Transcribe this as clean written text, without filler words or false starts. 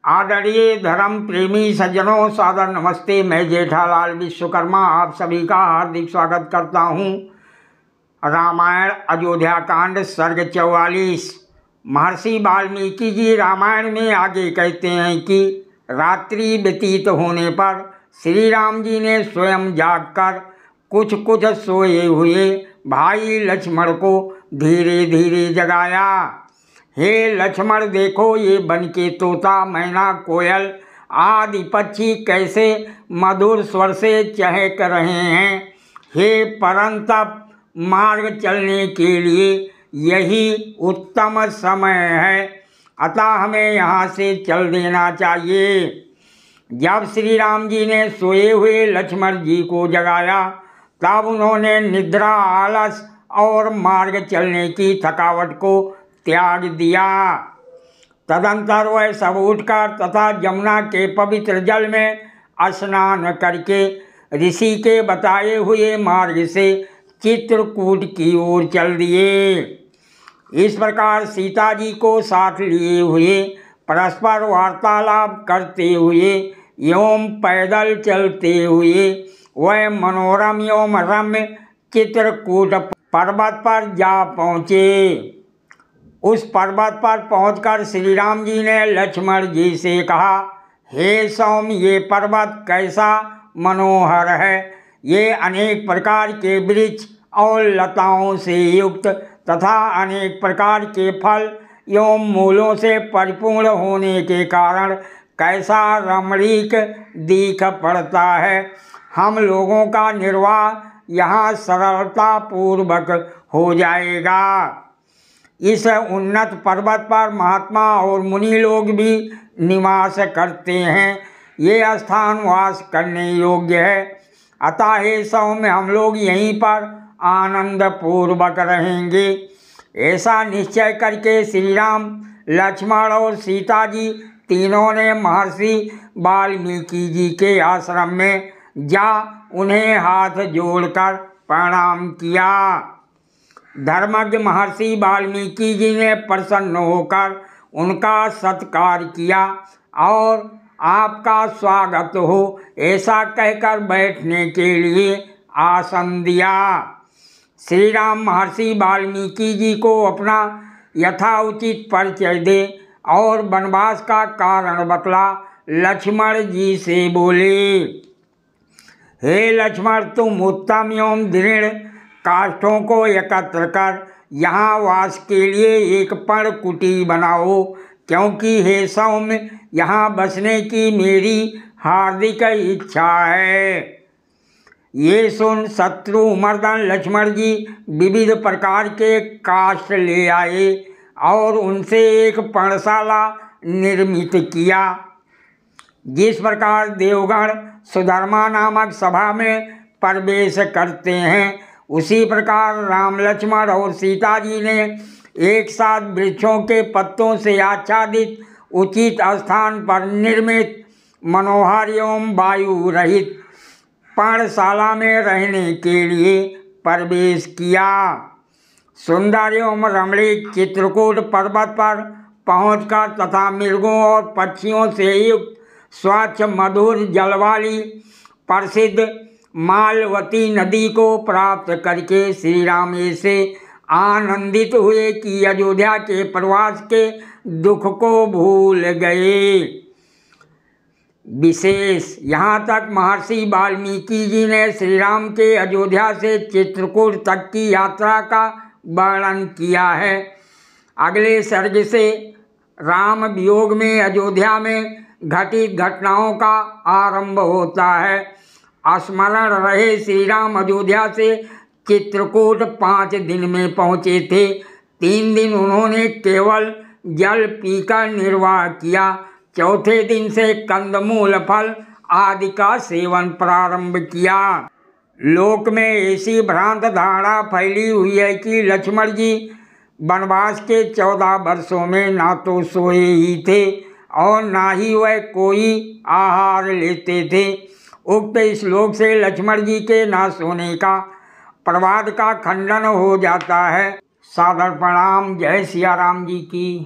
आदरणीय धर्म प्रेमी सज्जनों, सादर नमस्ते। मैं जेठालाल विश्वकर्मा आप सभी का हार्दिक स्वागत करता हूं। रामायण अयोध्या कांड सर्ग 44। महर्षि वाल्मीकि जी रामायण में आगे कहते हैं कि रात्रि व्यतीत होने पर श्री राम जी ने स्वयं जागकर कुछ कुछ सोए हुए भाई लक्ष्मण को धीरे धीरे जगाया। हे लक्ष्मण, देखो ये बन के तोता, मैना, कोयल आदि पक्षी कैसे मधुर स्वर से चहक रहे हैं। हे परंतप, मार्ग चलने के लिए यही उत्तम समय है, अतः हमें यहाँ से चल देना चाहिए। जब श्री राम जी ने सोए हुए लक्ष्मण जी को जगाया तब उन्होंने निद्रा, आलस और मार्ग चलने की थकावट को त्याग दिया। तदंतर वह सब उठकर तथा यमुना के पवित्र जल में स्नान करके ऋषि के बताए हुए मार्ग से चित्रकूट की ओर चल दिए। इस प्रकार सीता जी को साथ लिए हुए परस्पर वार्तालाप करते हुए एवं पैदल चलते हुए वह मनोरम एवं रम्य चित्रकूट पर्वत पर जा पहुँचे। उस पर्वत पर पहुंचकर श्री राम जी ने लक्ष्मण जी से कहा, हे सौम्य, ये पर्वत कैसा मनोहर है। ये अनेक प्रकार के वृक्ष और लताओं से युक्त तथा अनेक प्रकार के फल एवं मूलों से परिपूर्ण होने के कारण कैसा रमणीक दिख पड़ता है। हम लोगों का निर्वाह यहाँ सरलता पूर्वक हो जाएगा। इस उन्नत पर्वत पर महात्मा और मुनि लोग भी निवास करते हैं। ये स्थान वास करने योग्य है, अतः हे सौम्य, हम लोग यहीं पर आनंद पूर्वक रहेंगे। ऐसा निश्चय करके श्री राम, लक्ष्मण और सीता जी तीनों ने महर्षि वाल्मीकि जी के आश्रम में जा उन्हें हाथ जोड़कर प्रणाम किया। धर्मज्ञ महर्षि वाल्मीकि जी ने प्रसन्न होकर उनका सत्कार किया और आपका स्वागत हो ऐसा कहकर बैठने के लिए आसन दिया। श्री राम महर्षि वाल्मीकि जी को अपना यथाउचित परिचय दे और वनवास का कारण बतला लक्ष्मण जी से बोले, हे लक्ष्मण, तुम उत्तम एवं दृढ़ काष्ठों को एकत्र कर यहाँ वास के लिए एक पर्णकुटी बनाओ, क्योंकि हे सौम्य, यहाँ बसने की मेरी हार्दिक इच्छा है। ये सुन शत्रुमर्दन लक्ष्मण जी विविध प्रकार के काष्ठ ले आए और उनसे एक पर्णशाला निर्मित किया। जिस प्रकार देवगण सुधर्मा नामक सभा में प्रवेश करते हैं, उसी प्रकार राम, लक्ष्मण और सीता जी ने एक साथ वृक्षों के पत्तों से आच्छादित उचित स्थान पर निर्मित मनोहर एवं वायु रहित पर्णशाला में रहने के लिए प्रवेश किया। सुंदर एवं रमणीक चित्रकूट पर्वत पर पहुंचकर तथा मृगों और पक्षियों से युक्त स्वच्छ मधुर जल वाली प्रसिद्ध मालवती नदी को प्राप्त करके श्री राम से आनंदित हुए कि अयोध्या के प्रवास के दुख को भूल गए। विशेष यहाँ तक महर्षि वाल्मीकि जी ने श्री राम के अयोध्या से चित्रकूट तक की यात्रा का वर्णन किया है। अगले सर्ग से राम वियोग में अयोध्या में घटित घटनाओं का आरंभ होता है। स्मरण रहे, श्री राम अयोध्या से चित्रकूट 5 दिन में पहुँचे थे। 3 दिन उन्होंने केवल जल पीकर निर्वाह किया। चौथे दिन से कंदमूल, फल आदि का सेवन प्रारंभ किया। लोक में ऐसी भ्रांत धारणा फैली हुई है कि लक्ष्मण जी वनवास के 14 वर्षों में ना तो सोए ही थे और ना ही वह कोई आहार लेते थे। उक्त श्लोक से लक्ष्मण जी के ना सोने का प्रवाद का खंडन हो जाता है। सादर प्रणाम। जय सिया राम जी की।